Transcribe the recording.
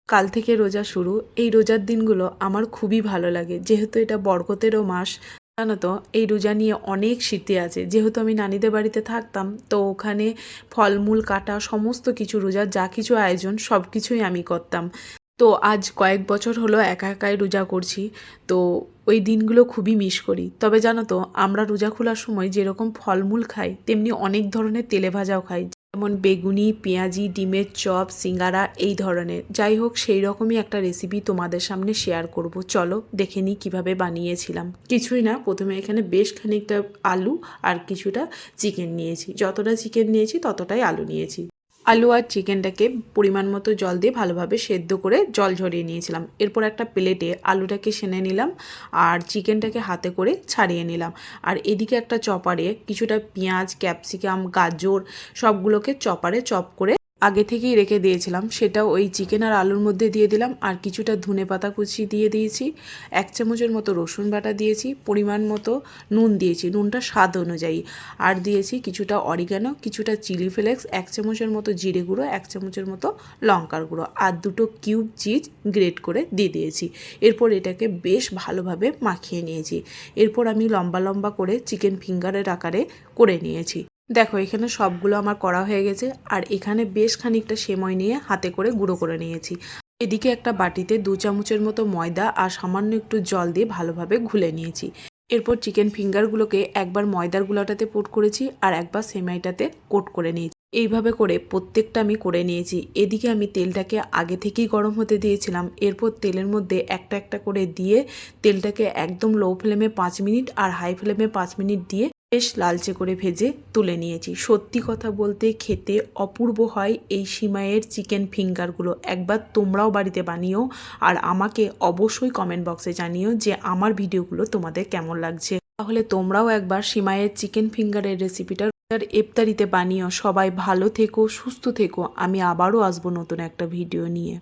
কাল থেকে রোজা শুরু। এই রোজার দিনগুলো আমার খুবই ভালো লাগে, যেহেতু এটা বরকতেরও মাস। জানো তো, এই রোজা নিয়ে অনেক স্মৃতি আছে। যেহেতু আমি নানিদের বাড়িতে থাকতাম, তো ওখানে ফলমূল কাটা, সমস্ত কিছু রোজার যা কিছু আয়োজন সব কিছুই আমি করতাম। তো আজ কয়েক বছর হলো একা একাই রোজা করছি। তো ওই দিনগুলো খুবই মিস করি। তবে জানো তো, আমরা রোজা খোলার সময় যেরকম ফলমূল খাই, তেমনি অনেক ধরনের তেলে ভাজাও খাই, যেমন বেগুনি, পেঁয়াজি, ডিমের চপ, সিঙ্গারা, এই ধরনের। যাই হোক, সেই রকমই একটা রেসিপি তোমাদের সামনে শেয়ার করব। চলো দেখে নিই কীভাবে বানিয়েছিলাম। কিছুই না, প্রথমে এখানে বেশ খানিকটা আলু আর কিছুটা চিকেন নিয়েছি। যতটা চিকেন নিয়েছি ততটাই আলু নিয়েছি। আলু আর চিকেনটাকে পরিমাণ মতো জল দিয়ে ভালোভাবে সেদ্ধ করে জল ঝরিয়ে নিয়েছিলাম। এরপর একটা প্লেটে আলুটাকে সেনে নিলাম আর চিকেনটাকে হাতে করে ছাড়িয়ে নিলাম। আর এদিকে একটা চপারে কিছুটা পেঁয়াজ, ক্যাপসিকাম, গাজর সবগুলোকে চপারে চপ করে আগে থেকেই রেখে দিয়েছিলাম, সেটাও ওই চিকেন আর আলুর মধ্যে দিয়ে দিলাম। আর কিছুটা ধনেপাতা কুচি দিয়ে দিয়েছি, 1 চামচের মতো রসুন বাটা দিয়েছি, পরিমাণ মতো নুন দিয়েছি, নুনটা স্বাদ অনুযায়ী। আর দিয়েছি কিছুটা অরিগানো, কিছুটা চিলি ফ্লেক্স, 1 চামচের মতো জিরে গুঁড়ো, 1 চামচের মতো লঙ্কার গুঁড়ো আর 2টো কিউব চিজ গ্রেট করে দিয়ে দিয়েছি। এরপর এটাকে বেশ ভালোভাবে মাখিয়ে নিয়েছি। এরপর আমি লম্বা লম্বা করে চিকেন ফিঙ্গারের আকারে করে নিয়েছি। দেখো, এখানে সবগুলো আমার করা হয়ে গেছে। আর এখানে বেশ খানিকটা সেমাই নিয়ে হাতে করে গুঁড়ো করে নিয়েছি। এদিকে একটা বাটিতে 2 চামচের মতো ময়দা আর সামান্য একটু জল দিয়ে ভালোভাবে ঘুলে নিয়েছি। এরপর চিকেন ফিঙ্গারগুলোকে একবার ময়দার গুঁড়াটাতে কোট করেছি আর একবার সেমাইটাতে কোট করে নিয়েছি। এইভাবে করে প্রত্যেকটা আমি করে নিয়েছি। এদিকে আমি তেলটাকে আগে থেকেই গরম হতে দিয়েছিলাম। এরপর তেলের মধ্যে একটা একটা করে দিয়ে তেলটাকে একদম লো ফ্লেমে 5 মিনিট আর হাই ফ্লেমে 5 মিনিট দিয়ে বেশ লালচে করে ভেজে তুলে নিয়েছি। সত্যি কথা বলতে খেতে অপূর্ব হয় এই সিমাইয়ের চিকেন ফিঙ্গারগুলো। একবার তোমরাও বাড়িতে বানিও আর আমাকে অবশ্যই কমেন্ট বক্সে জানিও যে আমার ভিডিওগুলো তোমাদের কেমন লাগছে। তাহলে তোমরাও একবার সিমাইয়ের চিকেন ফিঙ্গারের রেসিপিটা ইফতারিতে বানিও। সবাই ভালো থেকো, সুস্থ থেকো। আমি আবারও আসবো নতুন একটা ভিডিও নিয়ে।